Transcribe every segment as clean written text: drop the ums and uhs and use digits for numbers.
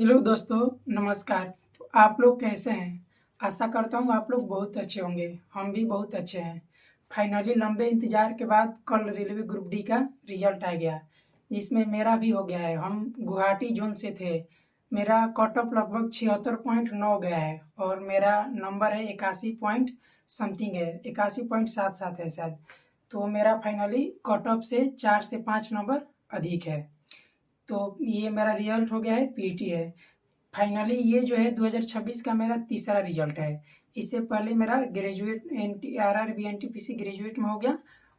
Hello दोस्तों, नमस्कार। तो आप लोग कैसे हैं? आशा करता हूँ आप लोग बहुत अच्छे होंगे। हम भी बहुत अच्छे हैं। फाइनली लंबे इंतजार के बाद कल रेलवे ग्रुप डी का रिजल्ट आ गया, जिसमें मेरा भी हो गया है। हम गुवाहाटी जोन से थे। मेरा कट ऑफ लगभग 76.9 गया है और मेरा नंबर है 81 पॉइंट समथिंग है, 81.77 है शायद। तो मेरा फाइनली कट ऑफ से 4 से 5 नंबर अधिक है। तो ये मेरा रिजल्ट हो गया है, पीटी है। फाइनली ये जो है 2026 का मेरा तीसरा रिजल्ट है। इससे पहले मेरा ग्रेजुएट RRB NTPC ग्रेजुएट में हो गया।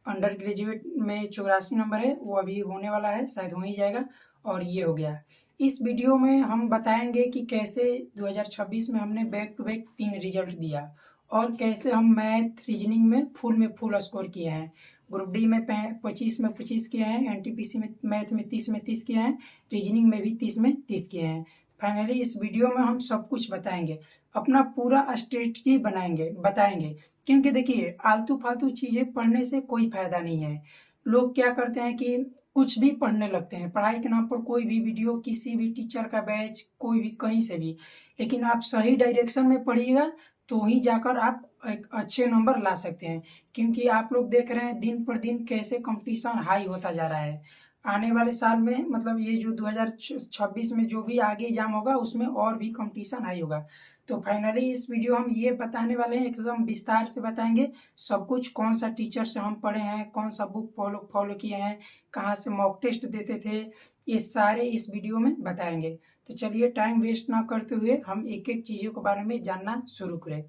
अंडर ग्रेजुएट में 84 नंबर है, वो अभी होने वाला है, शायद हो ही जाएगा। और ये हो गया। इस वीडियो में हम बताएंगे कि कैसे 2026 में हमने बैक टू बैक 3 रिजल्ट दिया और कैसे हम मैथ रीजनिंग में फुल स्कोर किए हैं। ग्रुप डी में 25 में 25 किए हैं, एनटीपीसी में मैथ में 30 में 30 किए हैं, रीजनिंग में भी 30 में 30 किए हैं। फाइनली इस वीडियो में हम सब कुछ बताएंगे, अपना पूरा स्ट्रेटजी बताएंगे। क्योंकि देखिए, आलतू फालतू चीज़ें पढ़ने से कोई फायदा नहीं है। लोग क्या करते हैं कि कुछ भी पढ़ने लगते हैं, पढ़ाई के नाम पर कोई भी वीडियो, किसी भी टीचर का बैच, कोई भी कहीं से भी। लेकिन आप सही डायरेक्शन में पढ़िएगा तो ही जाकर आप एक अच्छे नंबर ला सकते हैं। क्योंकि आप लोग देख रहे हैं दिन पर दिन कैसे कंपटीशन हाई होता जा रहा है। आने वाले साल में मतलब ये जो 2026 में जो भी आगे एग्जाम होगा उसमें और भी कंपटीशन हाई होगा। तो फाइनली इस वीडियो हम ये बताने वाले हैं, एकदम विस्तार से बताएंगे सब कुछ। कौन सा टीचर से हम पढ़े हैं, कौन सा बुक फॉलो किए हैं, कहाँ से मॉक टेस्ट देते थे, ये सारे इस वीडियो में बताएंगे। तो चलिए टाइम वेस्ट ना करते हुए हम एक एक चीज़ों के बारे में जानना शुरू करें।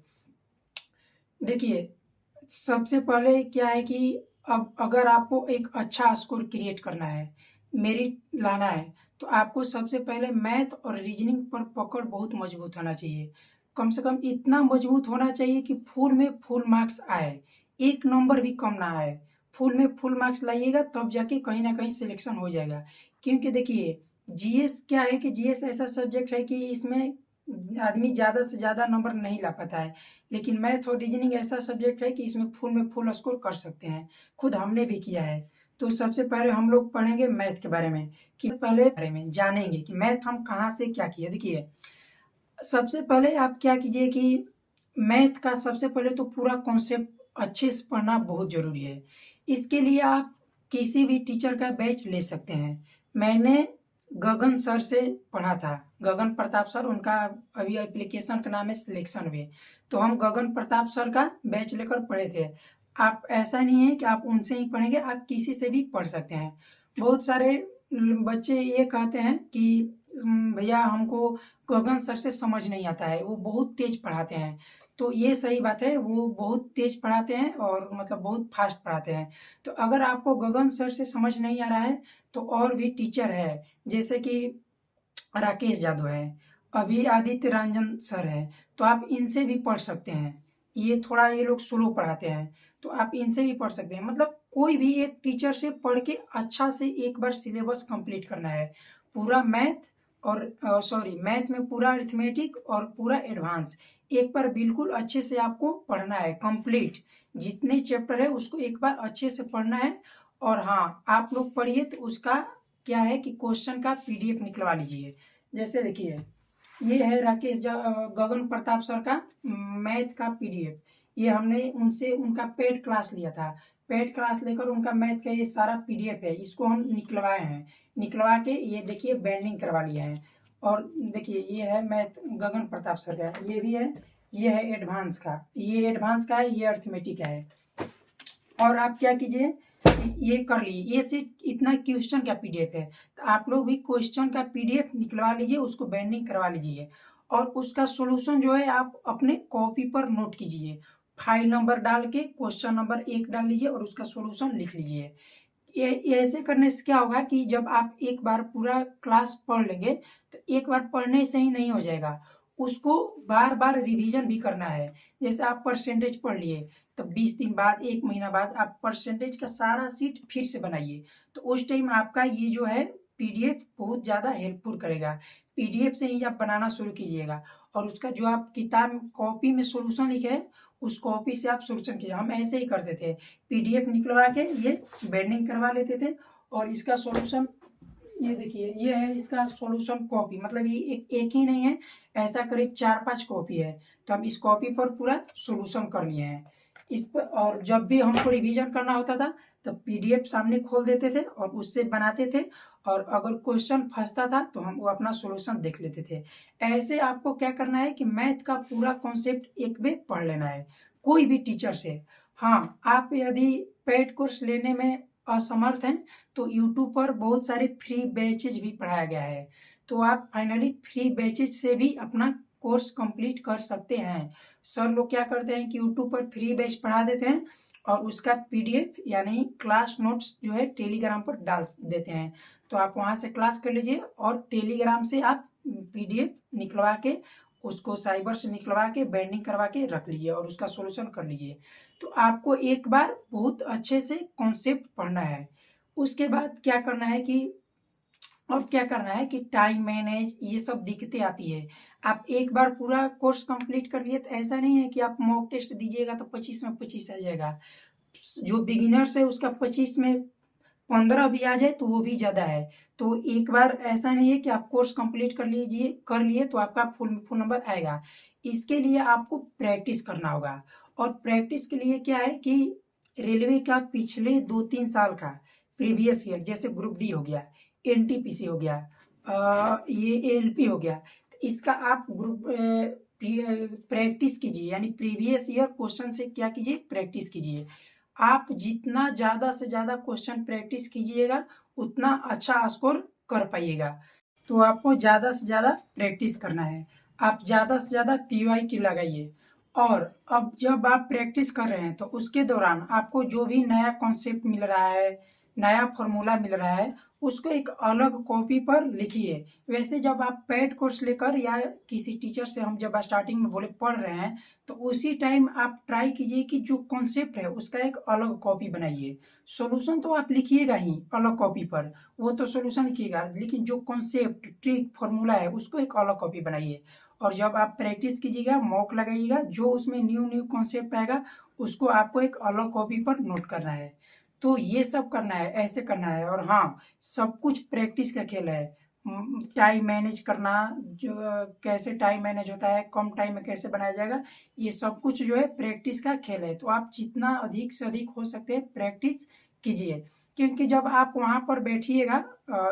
देखिए, सबसे पहले क्या है कि अब अगर आपको एक अच्छा स्कोर क्रिएट करना है, मेरिट लाना है, तो आपको सबसे पहले मैथ और रीजनिंग पर पकड़ बहुत मजबूत होना चाहिए। कम से कम इतना मजबूत होना चाहिए कि फुल में फुल मार्क्स आए, एक नंबर भी कम ना आए। फुल में फुल मार्क्स लाइएगा तब जाके कहीं ना कहीं सिलेक्शन हो जाएगा। क्योंकि देखिए, जीएस क्या है कि जीएस ऐसा सब्जेक्ट है कि इसमें आदमी ज़्यादा से ज़्यादा नंबर नहीं ला पाता है। लेकिन मैथ और रीजनिंग ऐसा सब्जेक्ट है कि इसमें फुल स्कोर कर सकते हैं। खुद हमने भी किया है। तो सबसे पहले हम लोग पढ़ेंगे मैथ के बारे में, कि पहले बारे में जानेंगे कि मैथ हम कहाँ से क्या किए। देखिए, सबसे पहले आप क्या कीजिए कि मैथ का सबसे पहले तो पूरा कॉन्सेप्ट अच्छे से पढ़ना बहुत ज़रूरी है। इसके लिए आप किसी भी टीचर का बैच ले सकते हैं। मैंने गगन सर से पढ़ा था, गगन प्रताप सर, उनका अभी एप्लीकेशन का नाम है सिलेक्शन वे। तो हम गगन प्रताप सर का बैच लेकर पढ़े थे। आप ऐसा नहीं है कि आप उनसे ही पढ़ेंगे, आप किसी से भी पढ़ सकते हैं। बहुत सारे बच्चे ये कहते हैं कि भैया हमको गगन सर से समझ नहीं आता है, वो बहुत तेज पढ़ाते हैं। तो ये सही बात है, वो बहुत तेज पढ़ाते हैं और मतलब बहुत फास्ट पढ़ाते हैं। तो अगर आपको गगन सर से समझ नहीं आ रहा है तो और भी टीचर है, जैसे कि राकेश यादव है, अभी आदित्य रंजन सर है। तो आप इनसे भी पढ़ सकते हैं। ये लोग स्लो पढ़ाते हैं, तो आप इनसे भी पढ़ सकते हैं। मतलब कोई भी एक टीचर से पढ़ के अच्छा से एक बार सिलेबस कंप्लीट करना है। पूरा मैथ और मैथ में पूरा अरिथमेटिक और पूरा एडवांस एक बार बिल्कुल अच्छे से आपको पढ़ना है कंप्लीट। जितने चैप्टर है उसको एक बार अच्छे से पढ़ना है। और हाँ, आप लोग पढ़िए तो उसका क्या है कि क्वेश्चन का पीडीएफ निकलवा लीजिए। जैसे देखिए, ये है गगन प्रताप सर का मैथ का पीडीएफ। ये हमने उनसे उनका पेड क्लास लिया था। पेड क्लास लेकर उनका मैथ का ये सारा पीडीएफ है, इसको हम निकलवाए हैं। निकलवा के ये देखिए बाइंडिंग करवा लिया है। और देखिए, ये है मैथ गगन प्रताप सर का, ये भी है। ये है एडवांस का, ये एडवांस का है, ये अर्थमेटिक का है। और आप क्या कीजिए, ये कर ली, ये सिर्फ इतना क्वेश्चन का पीडीएफ है। तो आप लोग भी क्वेश्चन का पीडीएफ निकलवा लीजिए, उसको बाइंडिंग करवा लीजिए और उसका सॉल्यूशन जो है आप अपने कॉपी पर नोट कीजिए। फाइल नंबर डाल के क्वेश्चन नंबर 1 डाल लीजिए और उसका सॉल्यूशन लिख लीजिए। ये ऐसे करने से क्या होगा कि जब आप एक बार पूरा क्लास पढ़ लेंगे तो एक बार पढ़ने से ही नहीं हो जाएगा, उसको बार बार रिवीजन भी करना है। जैसे आप परसेंटेज पढ़ लिए, तो 20 दिन बाद, 1 महीना बाद आप परसेंटेज का सारा सीट फिर से बनाइए। तो उस टाइम आपका ये जो है पीडीएफ बहुत ज़्यादा हेल्पफुल करेगा। पीडीएफ से ही आप बनाना शुरू कीजिएगा और उसका जो आप किताब कॉपी में सॉल्यूशन लिखे हैं उस कॉपी से आप सॉल्यूशन कीजिए। हम ऐसे ही करते थे, पीडीएफ निकलवा के ये बाइंडिंग करवा लेते थे और इसका सॉल्यूशन ये देखिए, ये है इसका सॉल्यूशन कॉपी, मतलब ये एक ही नहीं है, ऐसा करीब 4-5 कॉपी है। तो हम इस कॉपी पर पूरा सॉल्यूशन कर लिए हैं इस पर। और जब भी हमको रिवीजन करना होता था तो पीडीएफ सामने खोल देते थे और उससे बनाते थे, और अगर क्वेश्चन फंसता था तो हम वो अपना सॉल्यूशन देख लेते थे। ऐसे आपको क्या करना है कि मैथ का पूरा कॉन्सेप्ट एक बार पढ़ लेना है, कोई भी टीचर से। हाँ, आप यदि पेड कोर्स लेने में असमर्थ हैं तो यूट्यूब पर बहुत सारे फ्री बैचेज भी पढ़ाया गया है, तो आप फाइनली फ्री बैचेज से भी अपना कोर्स कंप्लीट कर सकते हैं। सर लोग क्या करते हैं कि यूट्यूब पर फ्री बैच पढ़ा देते हैं और उसका पीडीएफ यानी क्लास नोट्स जो है टेलीग्राम पर डाल देते हैं। तो आप वहां से क्लास कर लीजिए और टेलीग्राम से आप पीडीएफ निकलवा के उसको साइबर से निकलवा के बाइंडिंग करवा के रख लीजिए और उसका सॉल्यूशन कर लीजिए। तो आपको एक बार बहुत अच्छे से कॉन्सेप्ट पढ़ना है। उसके बाद क्या करना है कि टाइम मैनेज, ये सब दिक्कतें आती है। आप एक बार पूरा कोर्स कंप्लीट कर लिए तो ऐसा नहीं है कि आप मॉक टेस्ट दीजिएगा तो 25 में 25 आ जाएगा। जो बिगिनर्स है उसका 25 में 15 भी आ जाए तो वो भी ज्यादा है। तो एक बार ऐसा नहीं है कि आप कोर्स कंप्लीट कर लिए तो आपका फुल नंबर आएगा। इसके लिए आपको प्रैक्टिस करना होगा, और प्रैक्टिस के लिए क्या है कि रेलवे का पिछले 2-3 साल का प्रीवियस ईयर, जैसे ग्रुप डी हो गया, एनटीपीसी हो गया, ये एएलपी हो गया, तो इसका आप ग्रुप प्रैक्टिस कीजिए, यानी प्रीवियस ईयर क्वेश्चन से क्या कीजिए, प्रैक्टिस कीजिए। आप जितना ज्यादा से ज्यादा क्वेश्चन प्रैक्टिस कीजिएगा उतना अच्छा स्कोर कर पाइएगा। तो आपको ज्यादा से ज्यादा प्रैक्टिस करना है। आप ज्यादा से ज्यादा पीवाई की लगाइए। और अब जब आप प्रैक्टिस कर रहे हैं तो उसके दौरान आपको जो भी नया कॉन्सेप्ट मिल रहा है, नया फॉर्मूला मिल रहा है, उसको एक अलग कॉपी पर लिखिए। वैसे जब आप पेड कोर्स लेकर या किसी टीचर से हम जब स्टार्टिंग में बोले पढ़ रहे हैं तो उसी टाइम आप ट्राई कीजिए कि जो कॉन्सेप्ट है उसका एक अलग कॉपी बनाइए। सॉल्यूशन तो आप लिखिएगा ही अलग कॉपी पर, वो तो सॉल्यूशन लिखिएगा, लेकिन जो कॉन्सेप्ट ट्रिक फॉर्मूला है उसको एक अलग कॉपी बनाइए। और जब आप प्रैक्टिस कीजिएगा, मॉक लगाइएगा, जो उसमें न्यू न्यू कॉन्सेप्ट आएगा उसको आपको एक अलग कॉपी पर नोट करना है। तो ये सब करना है, ऐसे करना है। और हाँ, सब कुछ प्रैक्टिस का खेल है। टाइम मैनेज करना, जो कैसे टाइम मैनेज होता है, कम टाइम में कैसे बनाया जाएगा, ये सब कुछ जो है प्रैक्टिस का खेल है। तो आप जितना अधिक से अधिक हो सकते हैं प्रैक्टिस कीजिए, क्योंकि जब आप वहां पर बैठिएगा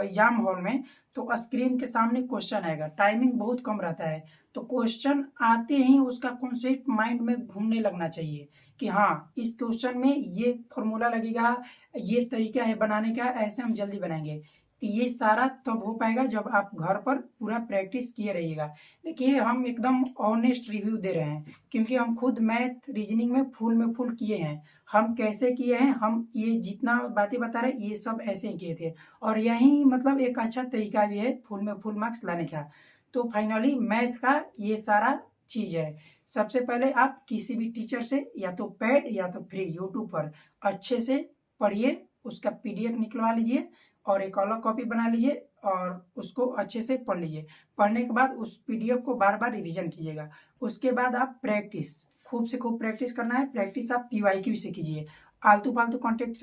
एग्जाम हॉल में तो स्क्रीन के सामने क्वेश्चन आएगा, टाइमिंग बहुत कम रहता है, तो क्वेश्चन आते ही उसका कॉन्सेप्ट माइंड में घूमने लगना चाहिए कि हाँ, इस क्वेश्चन में ये फॉर्मूला लगेगा, ये तरीका है बनाने का, ऐसे हम जल्दी बनाएंगे। तो ये सारा तब हो पाएगा जब आप घर पर पूरा प्रैक्टिस किए रहिएगा। देखिए, हम एकदम ऑनेस्ट रिव्यू दे रहे हैं क्योंकि हम खुद मैथ रीजनिंग में फुल किए हैं। हम कैसे किए हैं, हम ये जितना बातें बता रहे हैं ये सब ऐसे ही किए थे, और यही मतलब एक अच्छा तरीका भी है फुल में फुल मार्क्स लाने का। तो फाइनली मैथ का ये सारा चीज है। सबसे पहले आप किसी भी टीचर से या तो पेड या तो फ्री यूट्यूब पर अच्छे से पढ़िए, उसका पीडीएफ निकलवा लीजिए और एक अलग कॉपी बना लीजिए और उसको अच्छे से पढ़ लीजिए। पढ़ने के बाद उस पीडीएफ को बार बार रिवीजन कीजिएगा। उसके बाद आप प्रैक्टिस, खूब से खूब प्रैक्टिस करना है। प्रैक्टिस आप पीवाईक्यू से कीजिए, आलतू फालतू कंटेंट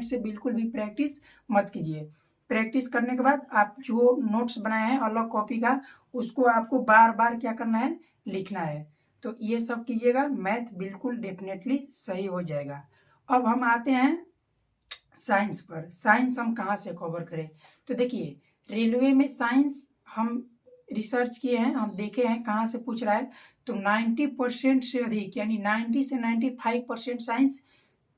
से बिल्कुल भी प्रैक्टिस मत कीजिए। प्रैक्टिस करने के बाद आप जो नोट्स बनाए हैं अलग कॉपी का, उसको आपको बार बार क्या करना है, लिखना है। तो ये सब कीजिएगा, मैथ बिल्कुल डेफिनेटली सही हो जाएगा। अब हम आते हैं साइंस पर। साइंस हम कहाँ से कवर करें, तो देखिए, रेलवे में साइंस हम रिसर्च किए हैं, हम देखे हैं कहाँ से पूछ रहा है। तो 90% से अधिक, यानी 90 से 95% साइंस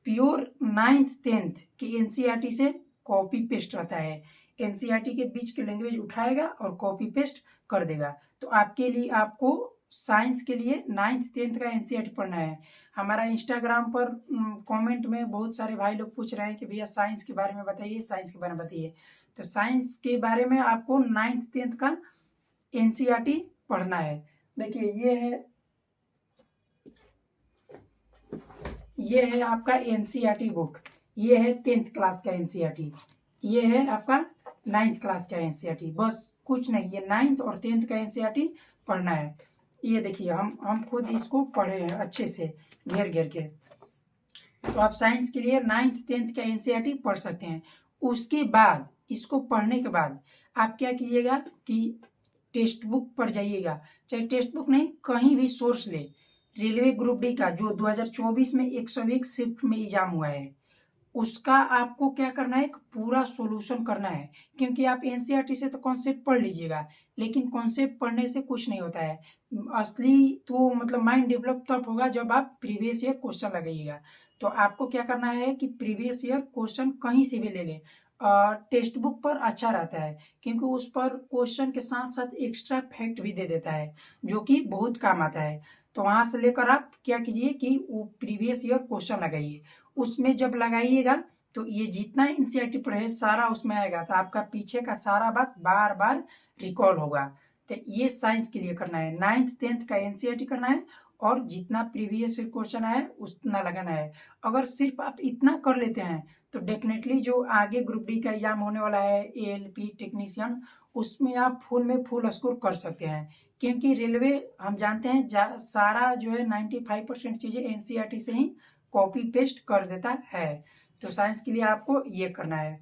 प्योर 9th-10th की एनसीईआरटी से कॉपी पेस्ट रहता है। एनसीईआरटी के बीच के लैंग्वेज उठाएगा और कॉपी पेस्ट कर देगा। तो आपके लिए, आपको साइंस के लिए 9th-10th का एनसीईआरटी पढ़ना है। हमारा इंस्टाग्राम पर कमेंट में बहुत सारे भाई लोग पूछ रहे हैं कि भैया साइंस के बारे में बताइए, साइंस के बारे में बताइए। तो साइंस के बारे में आपको 9th-10th का एनसीईआरटी पढ़ना है। देखिए, ये है आपका एनसीईआरटी बुक, ये है 10th क्लास का एनसीईआरटी, ये है आपका 9th क्लास का एनसीईआरटी। बस कुछ नहीं, ये 9th और 10th का एनसीईआरटी पढ़ना है। ये देखिए, हम खुद इसको पढ़े हैं अच्छे से घेर घेर के। तो आप साइंस के लिए 9th-10th का एनसीईआरटी पढ़ सकते हैं। उसके बाद इसको पढ़ने के बाद आप क्या कीजिएगा कि टेक्स्ट बुक पर जाइएगा, चाहे टेक्स्ट बुक नहीं कहीं भी सोर्स ले, रेलवे ग्रुप डी का जो 2024 में 101 शिफ्ट में एग्जाम हुआ है उसका आपको क्या करना है, एक पूरा सॉल्यूशन करना है। क्योंकि आप एनसीईआरटी से तो कॉन्सेप्ट पढ़ लीजिएगा, लेकिन कॉन्सेप्ट पढ़ने से कुछ नहीं होता है। असली तो मतलब माइंड डेवलप तब होगा जब आप प्रीवियस ईयर क्वेश्चन लगाइएगा। तो आपको क्या करना है कि प्रीवियस ईयर क्वेश्चन कहीं से भी ले लें, टेक्स्ट बुक पर अच्छा रहता है क्योंकि उस पर क्वेश्चन के साथ साथ एक्स्ट्रा फैक्ट भी दे देता है जो कि बहुत काम आता है। तो वहां से लेकर आप क्या कीजिए कि वो प्रीवियस ईयर क्वेश्चन लगाइए। उसमें जब लगाइएगा तो ये जितना एनसीईआरटी पढ़े सारा उसमें आएगा, तो आपका पीछे का सारा बात बार बार रिकॉल होगा। तो ये साइंस के लिए करना है, 9th 10th का एनसीईआरटी करना है और जितना प्रीवियस क्वेश्चन है उतना लगाना है। अगर सिर्फ आप इतना कर लेते हैं तो डेफिनेटली जो आगे ग्रुप डी का एग्जाम होने वाला है एएलपी टेक्नीशियन, उसमें आप फुल में फुल स्कोर कर सकते हैं। क्योंकि रेलवे हम जानते हैं सारा जो है 95% चीजें एनसीईआरटी से ही कॉपी पेस्ट कर देता है। तो साइंस के लिए आपको ये करना है।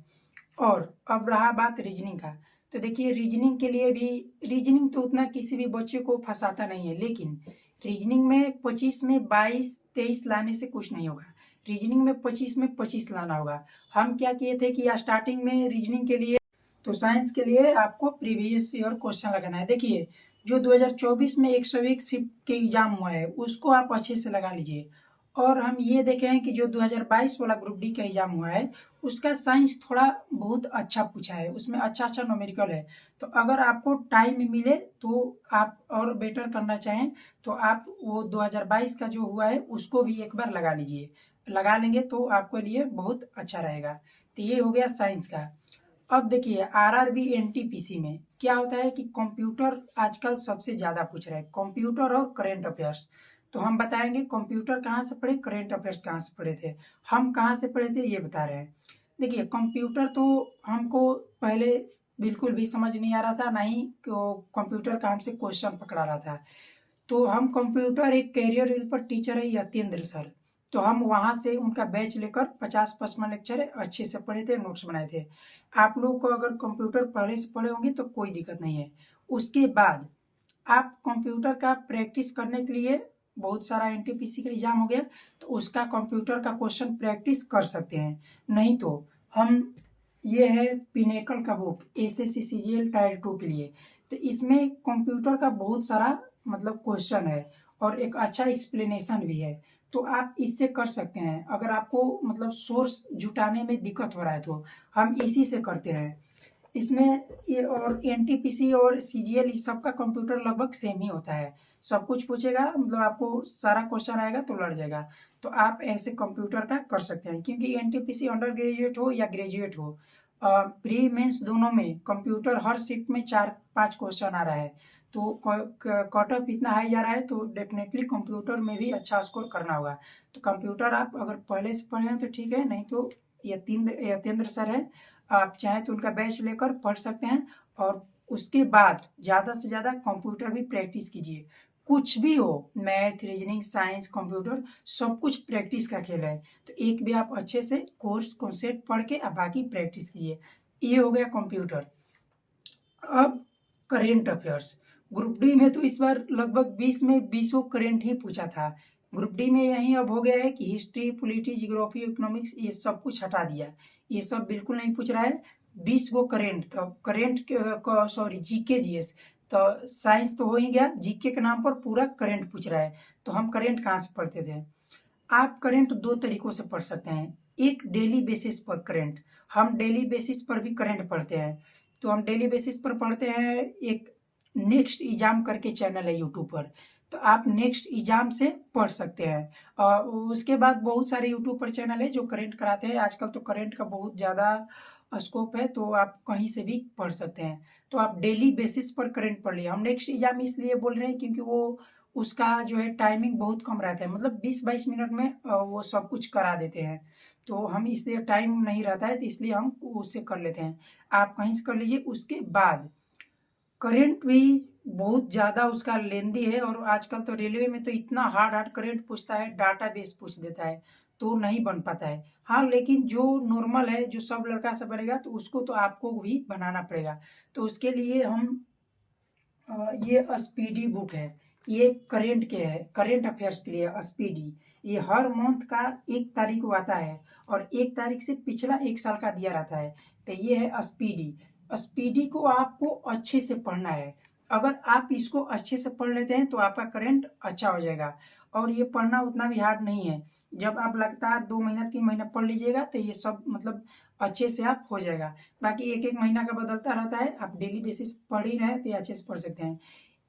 और अब रहा बात रीजनिंग का, तो देखिए रीजनिंग के लिए भी, रीजनिंग तो उतना किसी भी बच्चे को फंसाता नहीं है, लेकिन रीजनिंग में 25 में 22-23 लाने से कुछ नहीं होगा। रीजनिंग में 25 में 25 लाना होगा। हम क्या किए थे कि स्टार्टिंग में रीजनिंग के लिए, तो साइंस के लिए आपको प्रीवियस ईयर क्वेश्चन लगाना है। देखिए जो 2024 में 101 शिफ्ट के एग्जाम हुआ है उसको आप अच्छे से लगा लीजिए। और हम ये देखे हैं कि जो 2022 वाला ग्रुप डी का एग्जाम हुआ है उसका साइंस थोड़ा बहुत अच्छा पूछा है, उसमें अच्छा अच्छा न्यूमेरिकल है। तो अगर आपको टाइम मिले तो आप और बेटर करना चाहें तो आप वो 2022 का जो हुआ है उसको भी एक बार लगा लीजिए। लगा लेंगे तो आपके लिए बहुत अच्छा रहेगा। तो ये हो गया साइंस का। अब देखिए आरआरबी एनटीपीसी में क्या होता है कि कंप्यूटर आजकल सबसे ज्यादा पूछ रहा है, कंप्यूटर और करंट अफेयर्स। तो हम बताएंगे कंप्यूटर कहाँ से पढ़े, करंट अफेयर्स कहाँ से पढ़े थे, हम कहाँ से पढ़े थे ये बता रहे हैं। देखिए कंप्यूटर तो हमको पहले बिल्कुल भी समझ नहीं आ रहा था, ना ही कंप्यूटर का हमसे क्वेश्चन पकड़ा रहा था। तो हम कंप्यूटर एक कैरियर रील पर टीचर है यतेंद्र सर, तो हम वहां से उनका बैच लेकर 50-55 लेक्चर अच्छे से पढ़े थे, नोट्स बनाए थे। आप लोगों को अगर कंप्यूटर पहले से पढ़े होंगे तो कोई दिक्कत नहीं है। उसके बाद आप कंप्यूटर का प्रैक्टिस करने के लिए बहुत सारा एनटीपीसी का एग्जाम हो गया तो उसका कंप्यूटर का क्वेश्चन प्रैक्टिस कर सकते हैं। नहीं तो हम, ये है पिनेकल का बुक एसएससी सीजीएल टायर 2 के लिए, तो इसमें कंप्यूटर का बहुत सारा मतलब क्वेश्चन है और एक अच्छा एक्सप्लेनेशन भी है। तो आप इससे कर सकते हैं अगर आपको मतलब सोर्स जुटाने में दिक्कत हो रहा है तो हम इसी से करते हैं। इसमें ये और एनटीपीसी और सीजीएल इस सब का कंप्यूटर लगभग सेम ही होता है, सब कुछ पूछेगा मतलब आपको सारा क्वेश्चन आएगा तो लड़ जाएगा। तो आप ऐसे कंप्यूटर का कर सकते हैं क्योंकि एनटीपीसी अंडर ग्रेजुएट हो या ग्रेजुएट हो, प्री मेंस दोनों में कंप्यूटर हर शिफ्ट में 4-5 क्वेश्चन आ रहा है। तो कट ऑफ इतना हाई जा रहा है तो डेफिनेटली कंप्यूटर में भी अच्छा स्कोर करना होगा। तो कंप्यूटर आप अगर पहले से पढ़े हैं तो ठीक है, नहीं तो यतेंद्र सर है, आप चाहें तो उनका बैच लेकर पढ़ सकते हैं। और उसके बाद ज़्यादा से ज़्यादा कंप्यूटर भी प्रैक्टिस कीजिए। कुछ भी हो, मैथ रीजनिंग साइंस कंप्यूटर सब कुछ प्रैक्टिस का खेल है। तो एक भी आप अच्छे से कोर्स कॉन्सेप्ट पढ़ के अब बाकी प्रैक्टिस कीजिए। ये हो गया कंप्यूटर। अब करेंट अफेयर्स, ग्रुप डी में तो इस बार लगभग 20 में 20 करेंट ही पूछा था। ग्रुप डी में यही अब हो गया है कि हिस्ट्री पॉलिटी जियोग्राफी इकोनॉमिक्स ये सब कुछ हटा दिया, ये सब बिल्कुल नहीं पूछ रहा है। 20 गो करेंट, तो करेंट सॉरी जीके जीएस, तो साइंस तो हो ही गया, जीके के नाम पर पूरा करेंट पूछ रहा है। तो हम करेंट कहाँ से पढ़ते थे, आप करेंट दो तरीकों से पढ़ सकते हैं। एक डेली बेसिस पर करेंट, हम डेली बेसिस पर भी करेंट पढ़ते हैं। तो हम डेली बेसिस पर पढ़ते हैं, एक नेक्स्ट एग्जाम करके चैनल है यूट्यूब पर, तो आप नेक्स्ट एग्जाम से पढ़ सकते हैं। और उसके बाद बहुत सारे यूट्यूब पर चैनल है जो करेंट कराते हैं, आजकल तो करेंट का बहुत ज़्यादा स्कोप है तो आप कहीं से भी पढ़ सकते हैं। तो आप डेली बेसिस पर करेंट पढ़ लिए। हम नेक्स्ट एग्जाम इसलिए बोल रहे हैं क्योंकि वो उसका जो है टाइमिंग बहुत कम रहता है, मतलब 20-22 मिनट में वो सब कुछ करा देते हैं। तो हम इसलिए टाइम नहीं रहता है तो इसलिए हम उससे कर लेते हैं। आप कहीं से कर लीजिए। उसके बाद करेंट भी बहुत ज़्यादा उसका लेंदी है और आजकल तो रेलवे में तो इतना हार्ड हार्ड करेंट पूछता है, डाटा बेस पूछ देता है। तो नहीं बन पाता है। हाँ, लेकिन जो नॉर्मल है, जो सब लड़का से बनेगा, तो उसको तो आपको भी बनाना पड़ेगा। तो उसके लिए हम ये स्पीडी बुक है। ये करेंट के है, करेंट अफेयर्स के लिए स्पीडी। ये हर मंथ का 1 तारीख को आता है और 1 तारीख से पिछला 1 साल का दिया रहता है। तो ये है स्पीडी। स्पीडी को आपको अच्छे से पढ़ना है। अगर आप इसको अच्छे से पढ़ लेते हैं तो आपका करंट अच्छा हो जाएगा। और ये पढ़ना उतना भी हार्ड नहीं है। जब आप लगातार 2 महीना 3 महीना पढ़ लीजिएगा तो ये सब मतलब अच्छे से आप हो जाएगा। बाकी एक एक महीना का बदलता रहता है, आप डेली बेसिस पढ़ ही रहे तो ये अच्छे से पढ़ सकते हैं।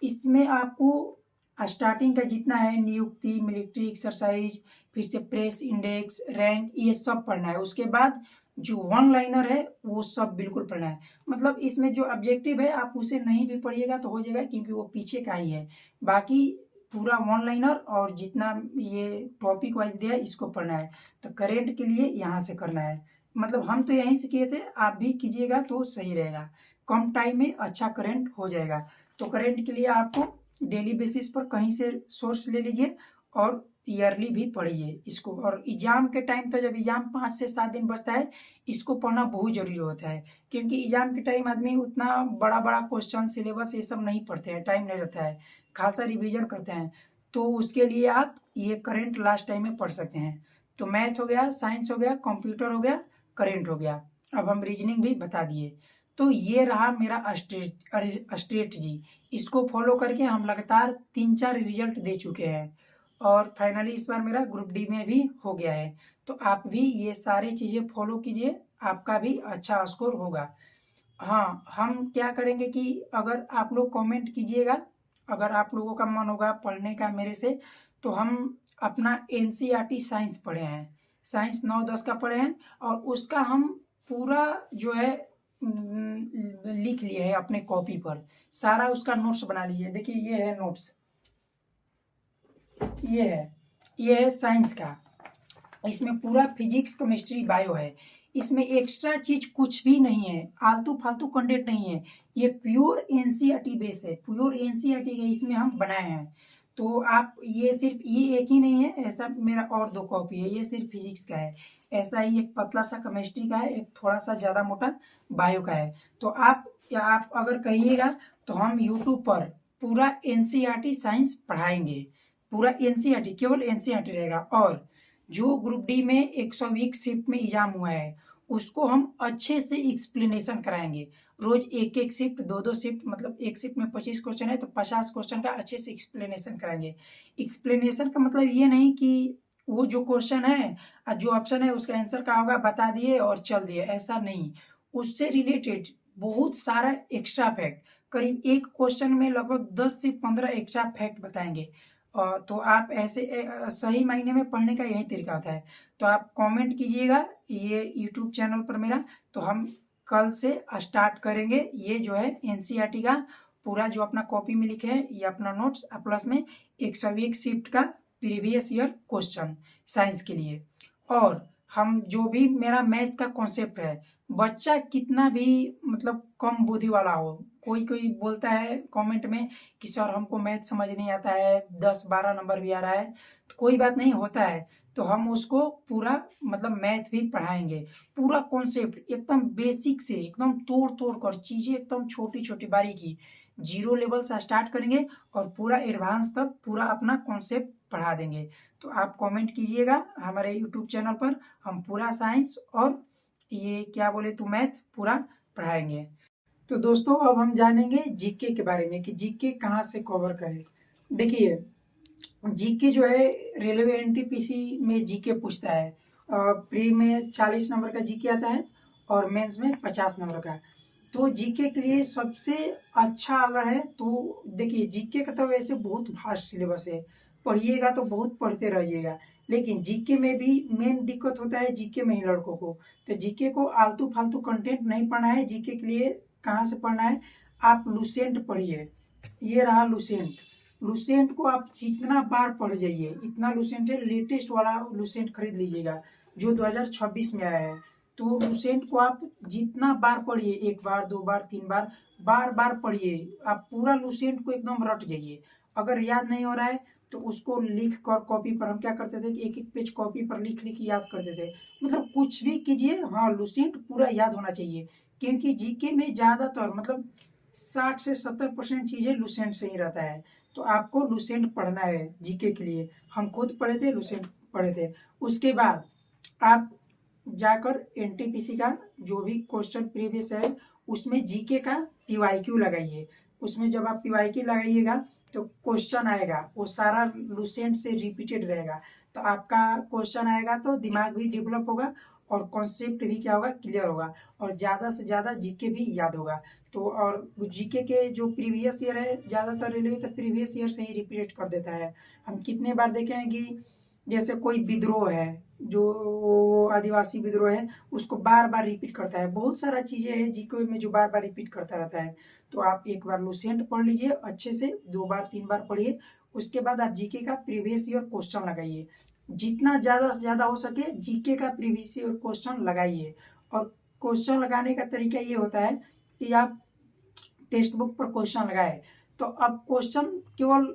इसमें आपको स्टार्टिंग का जितना है, नियुक्ति, मिलिट्री एक्सरसाइज, फिर से प्रेस इंडेक्स, रैंक, ये सब पढ़ना है। उसके बाद जो वन लाइनर है वो सब बिल्कुल पढ़ना है। मतलब इसमें जो ऑब्जेक्टिव है आप उसे नहीं भी पढ़िएगा तो हो जाएगा, क्योंकि वो पीछे का ही है। बाकी पूरा वन लाइनर और जितना ये टॉपिक वाइज दिया है इसको पढ़ना है। तो करेंट के लिए यहाँ से करना है। मतलब हम तो यहीं से किए थे, आप भी कीजिएगा तो सही रहेगा। कम टाइम में अच्छा करंट हो जाएगा। तो करंट के लिए आपको डेली बेसिस पर कहीं से सोर्स ले लीजिए और ईयरली भी पढ़िए इसको। और एग्जाम के टाइम, तो जब एग्जाम 5 से 7 दिन बचता है, इसको पढ़ना बहुत जरूरी होता है। क्योंकि एग्जाम के टाइम आदमी उतना बड़ा बड़ा क्वेश्चन, सिलेबस ये सब नहीं पढ़ते हैं, टाइम नहीं रहता है, खासा रिवीजन करते हैं। तो उसके लिए आप ये करंट लास्ट टाइम में पढ़ सकते हैं। तो मैथ हो गया, साइंस हो गया, कंप्यूटर हो गया, करंट हो गया। अब हम रीजनिंग भी बता दिए। तो ये रहा मेरा स्ट्रेटजी। इसको फॉलो करके हम लगातार 3-4 रिजल्ट दे चुके हैं और फाइनली इस बार मेरा ग्रुप डी में भी हो गया है। तो आप भी ये सारी चीज़ें फॉलो कीजिए, आपका भी अच्छा स्कोर होगा। हाँ, हम क्या करेंगे कि अगर आप लोग कमेंट कीजिएगा, अगर आप लोगों का मन होगा पढ़ने का मेरे से, तो हम अपना एनसीईआरटी साइंस पढ़े हैं, साइंस 9-10 का पढ़े हैं और उसका हम पूरा जो है लिख लिए है अपने कॉपी पर। सारा उसका नोट्स बना लीजिए। देखिए ये है नोट्स, ये है साइंस का। इसमें पूरा फिजिक्स, केमिस्ट्री, बायो है। इसमें एक्स्ट्रा चीज कुछ भी नहीं है, आलतू फालतू कंटेंट नहीं है। ये प्योर एनसीईआरटी बेस है, प्योर एनसीईआरटी का इसमें हम बनाए हैं। तो आप ये सिर्फ ये एक ही नहीं है, ऐसा मेरा और 2 कॉपी है। ये सिर्फ फिजिक्स का है, ऐसा ही एक पतला सा केमिस्ट्री का है, एक थोड़ा सा ज़्यादा मोटा बायो का है। तो आप अगर कहिएगा तो हम यूट्यूब पर पूरा एनसीईआरटी साइंस पढ़ाएंगे। पूरा एनसीईआरटी, केवल एनसीईआरटी रहेगा। और जो ग्रुप डी में 120 शिफ्ट में एग्जाम हुआ है उसको हम अच्छे से एक्सप्लेनेशन कराएंगे। रोज एक एक शिफ्ट, 2-2 शिफ्ट, मतलब एक शिफ्ट में 25 क्वेश्चन है तो 50 क्वेश्चन का अच्छे से एक्सप्लेनेशन कराएंगे। एक्सप्लेनेशन का मतलब ये नहीं कि वो जो क्वेश्चन है और जो ऑप्शन है उसका आंसर क्या होगा बता दिए और चल दिए, ऐसा नहीं। उससे रिलेटेड बहुत सारा एक्स्ट्रा फैक्ट, करीब एक क्वेश्चन में लगभग 10 से 15 एक्स्ट्रा फैक्ट बताएंगे। तो आप ऐसे सही मायने में पढ़ने का यही तरीका होता है। तो आप कमेंट कीजिएगा ये यूट्यूब चैनल पर मेरा, तो हम कल से स्टार्ट करेंगे। ये जो है एनसीईआरटी का पूरा जो अपना कॉपी में लिखे हैं ये अपना नोट्स, प्लस में 101 शिफ्ट का प्रीवियस ईयर क्वेश्चन साइंस के लिए। और हम जो भी मेरा मैथ का कॉन्सेप्ट है, बच्चा कितना भी मतलब कम बुद्धि वाला हो, कोई कोई बोलता है कमेंट में कि सर हमको मैथ समझ नहीं आता है, 10-12 नंबर भी आ रहा है, तो कोई बात नहीं होता है। तो हम उसको पूरा मतलब मैथ भी पढ़ाएंगे, पूरा कॉन्सेप्ट एकदम बेसिक से एकदम तोड़ तोड़ कर, चीज़ें एकदम छोटी छोटी बारीकी, जीरो लेवल से स्टार्ट करेंगे और पूरा एडवांस तक पूरा अपना कॉन्सेप्ट पढ़ा देंगे। तो आप कमेंट कीजिएगा हमारे यूट्यूब चैनल पर, हम पूरा साइंस और ये क्या बोले तो मैथ पूरा पढ़ाएंगे। तो दोस्तों अब हम जानेंगे जीके के बारे में कि जीके कहाँ से कवर करें। देखिए जीके जो है रेलवे एनटीपीसी में जीके पूछता है। प्री में 40 नंबर का जीके आता है और मेंस में 50 नंबर का। तो जीके के लिए सबसे अच्छा अगर है तो देखिए जीके का तो वैसे बहुत वास्ट सिलेबस है, पढ़िएगा तो बहुत पढ़ते रहिएगा। लेकिन जीके में भी मेन दिक्कत होता है जीके में ही लड़कों को। तो जीके को आलतू फालतू कंटेंट नहीं पढ़ना है। जीके के लिए कहाँ से पढ़ना है, आप लुसेंट पढ़िए। ये रहा लुसेंट। लुसेंट को आप जितना बार पढ़ जाइए, इतना लुसेंट है, लेटेस्ट वाला लुसेंट खरीद लीजिएगा जो 2026 में आया है। तो लुसेंट को आप जितना बार पढ़िए, 1 बार 2 बार 3 बार, बार बार पढ़िए। आप पूरा लुसेंट को एकदम रट जाइए। अगर याद नहीं हो रहा है तो उसको लिख कर कॉपी पर हम क्या करते थे कि एक एक पेज कॉपी पर लिख लिख याद करते थे। मतलब कुछ भी कीजिए, हाँ लुसेंट पूरा याद होना चाहिए, क्योंकि जीके में ज़्यादातर मतलब 60 से 70% चीज़ें लुसेंट से ही रहता है। तो आपको लुसेंट पढ़ना है जीके के लिए। हम खुद पढ़े थे, लुसेंट पढ़े थे। उसके बाद आप जाकर एनटीपीसी का जो भी क्वेश्चन प्रीवियस है उसमें जीके का पीवाईक्यू लगाइए। उसमें जब आप पीवाईक्यू लगाइएगा तो क्वेश्चन आएगा, वो सारा लुसेंट से रिपीटेड रहेगा। तो आपका क्वेश्चन आएगा तो दिमाग भी डेवलप होगा और कॉन्सेप्ट भी क्या होगा, क्लियर होगा, और ज़्यादा से ज़्यादा जीके भी याद होगा। तो और जीके के जो प्रीवियस ईयर है ज़्यादातर रेलवे तो प्रीवियस ईयर से ही रिपीट कर देता है। हम कितने बार देखे हैं कि जैसे कोई विद्रोह है, जो वो आदिवासी विद्रोह है, उसको बार बार रिपीट करता है। बहुत सारा चीज़ें हैं जीके में जो बार बार रिपीट करता रहता है। तो आप एक बार लुसेंट पढ़ लीजिए अच्छे से, 2 बार 3 बार पढ़िए। उसके बाद आप जीके का प्रीवियस ईयर क्वेश्चन लगाइए। जितना ज़्यादा से ज़्यादा हो सके जीके का प्रीवियस ईयर क्वेश्चन लगाइए। और क्वेश्चन लगाने का तरीका ये होता है कि आप टेक्स्ट बुक पर क्वेश्चन लगाए तो अब क्वेश्चन केवल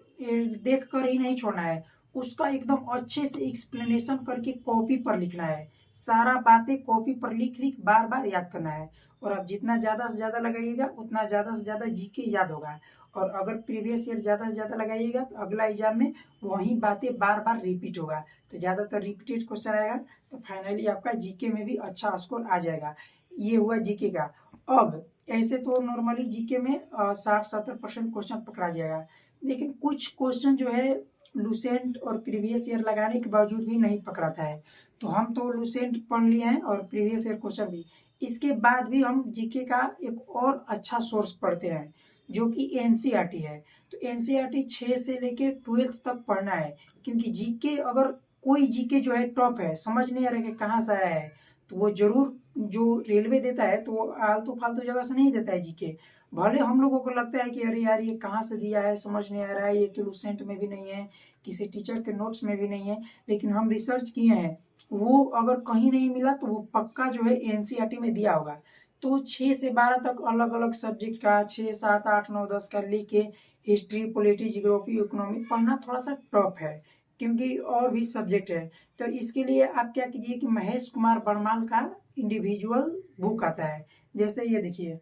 देख कर ही नहीं छोड़ना है, उसका एकदम अच्छे से एक्सप्लेनेशन करके कॉपी पर लिखना है। सारा बातें कॉपी पर लिख लिख बार बार याद करना है। और आप जितना ज़्यादा से ज़्यादा लगाइएगा उतना ज़्यादा से ज़्यादा जीके याद होगा। और अगर प्रीवियस ईयर ज़्यादा से ज़्यादा लगाइएगा तो अगला एग्जाम में वही बातें बार बार रिपीट होगा। तो ज़्यादातर रिपीटेड क्वेश्चन आएगा तो फाइनली आपका जीके में भी अच्छा स्कोर आ जाएगा। ये हुआ जीके का। अब ऐसे तो नॉर्मली जीके में 60-70% क्वेश्चन पकड़ा जाएगा, लेकिन कुछ क्वेश्चन जो है लुसेंट और प्रीवियस ईयर लगाने के बावजूद भी नहीं पकड़ाता है। तो हम तो लुसेंट पढ़ लिए हैं और प्रीवियस ईयर क्वेश्चन भी। इसके बाद भी हम जीके का एक और अच्छा सोर्स पढ़ते हैं जो कि एनसीईआरटी है। तो एनसीईआरटी 6 से लेके 12th तक पढ़ना है, क्योंकि जीके अगर कोई जीके जो है टॉप है, समझ नहीं आ रहा है कि कहाँ से आया है, तो वो जरूर जो रेलवे देता है तो वो आलतू फालतू जगह से नहीं देता है जीके। भले हम लोगों को लगता है कि अरे यार ये कहाँ से दिया है, समझ नहीं आ रहा है, ये तो लुसेंट में भी नहीं है, किसी टीचर के नोट्स में भी नहीं है, लेकिन हम रिसर्च किए हैं, वो अगर कहीं नहीं मिला तो वो पक्का जो है एनसीईआरटी में दिया होगा। तो 6 से 12 तक अलग अलग सब्जेक्ट का 6, 7, 8, 9, 10 का लिख के हिस्ट्री, पॉलिटी, जियोग्राफी, इकोनॉमी पढ़ना थोड़ा सा टफ है, क्योंकि और भी सब्जेक्ट है। तो इसके लिए आप क्या कीजिए कि महेश कुमार बर्माल का इंडिविजुअल बुक आता है। जैसे ये देखिए,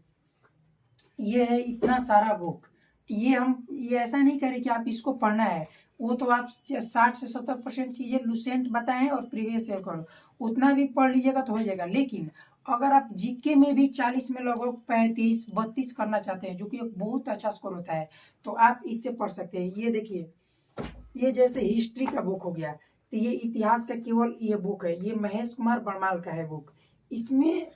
ये है इतना सारा बुक। ये ऐसा नहीं कह रहे कि आप इसको पढ़ना है, वो तो आप 60 से 70% चीजें लुसेंट बताएं और प्रीवियस ईयर करो, उतना भी पढ़ लीजिएगा तो हो जाएगा। लेकिन अगर आप जीके में भी 40 में लगभग 35-32 करना चाहते हैं, जो कि एक बहुत अच्छा स्कोर होता है, तो आप इससे पढ़ सकते हैं। ये देखिए, ये जैसे हिस्ट्री का बुक हो गया, तो ये इतिहास का केवल ये बुक है, ये महेश कुमार बर्माल का है बुक। इसमें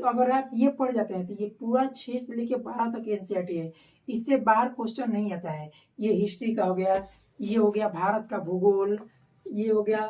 अगर आप ये पढ़ जाते हैं तो ये पूरा 6 से लेके 12 तक एनसीईआरटी है, इससे बाहर क्वेश्चन नहीं आता है। ये हिस्ट्री का हो गया, ये हो गया भारत का भूगोल, ये हो गया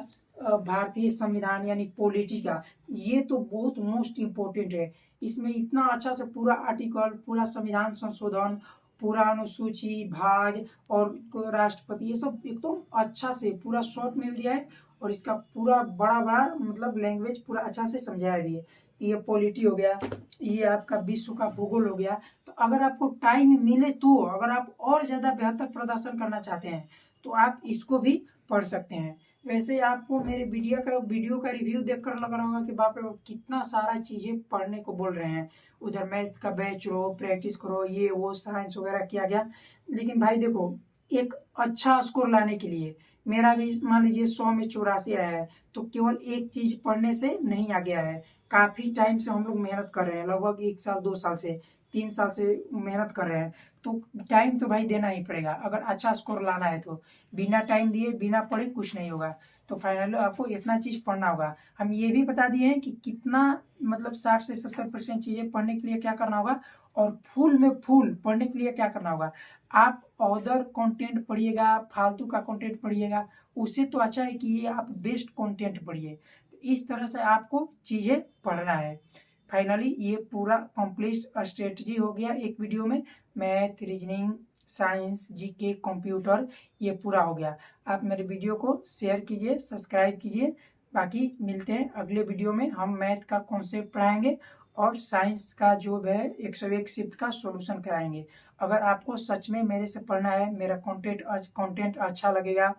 भारतीय संविधान यानी पॉलिटी का, ये तो बहुत मोस्ट इम्पोर्टेंट है। इसमें इतना अच्छा से पूरा आर्टिकल, पूरा संविधान संशोधन, पूरा अनुसूची, भाग और राष्ट्रपति, ये सब एकदम अच्छा से पूरा शॉर्ट में भी दिया है, और इसका पूरा बड़ा बड़ा मतलब लैंग्वेज पूरा अच्छा से समझाया भी है। ये पॉलिटी हो गया, ये आपका विश्व का भूगोल हो गया। तो अगर आपको टाइम मिले तो अगर आप और ज़्यादा बेहतर प्रदर्शन करना चाहते हैं तो आप इसको भी पढ़ सकते हैं। वैसे आपको मेरे वीडियो का रिव्यू देखकर लग रहा होगा कि बाप रे बाप कितना सारा चीज़ें पढ़ने को बोल रहे हैं, उधर मैथ का बैच लो, प्रैक्टिस करो, ये वो साइंस वगैरह किया गया। लेकिन भाई देखो, एक अच्छा स्कोर लाने के लिए मेरा भी मान लीजिए 100 में 84 आया है, तो केवल एक चीज पढ़ने से नहीं आ गया है। काफी टाइम से हम लोग मेहनत कर रहे हैं, लगभग 1 साल 2 साल से 3 साल से मेहनत कर रहे हैं। तो टाइम तो भाई देना ही पड़ेगा अगर अच्छा स्कोर लाना है। तो बिना टाइम दिए बिना पढ़े कुछ नहीं होगा। तो फाइनली आपको इतना चीज पढ़ना होगा। हम ये भी बता दिए हैं कि कितना मतलब 60 से 70% चीजें पढ़ने के लिए क्या करना होगा, और फुल में फुल पढ़ने के लिए क्या करना होगा। आप अदर कंटेंट पढ़िएगा, फालतू का कंटेंट पढ़िएगा, उससे तो अच्छा है कि ये आप बेस्ट कंटेंट पढ़िए। तो इस तरह से आपको चीजें पढ़ना है। फाइनली ये पूरा कंप्लीट स्ट्रेटजी हो गया एक वीडियो में। Math, reasoning, science, GK, computer, ये पूरा हो गया। आप मेरे वीडियो को शेयर कीजिए, सब्सक्राइब कीजिए। बाकी मिलते हैं अगले वीडियो में। हम मैथ का कॉन्सेप्ट पढ़ाएंगे और साइंस का जो है 101 शिफ्ट का सॉल्यूशन कराएंगे। अगर आपको सच में मेरे से पढ़ना है, मेरा कंटेंट अच्छा लगेगा,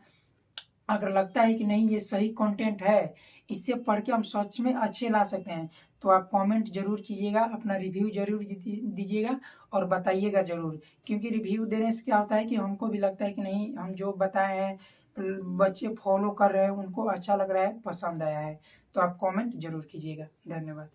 अगर लगता है कि नहीं ये सही कंटेंट है, इससे पढ़ के हम सच में अच्छे ला सकते हैं, तो आप कमेंट ज़रूर कीजिएगा, अपना रिव्यू ज़रूर दीजिएगा और बताइएगा ज़रूर। क्योंकि रिव्यू देने से क्या होता है कि हमको भी लगता है कि नहीं, हम जो बताए हैं बच्चे फॉलो कर रहे हैं, उनको अच्छा लग रहा है, पसंद आया है। तो आप कमेंट ज़रूर कीजिएगा। धन्यवाद।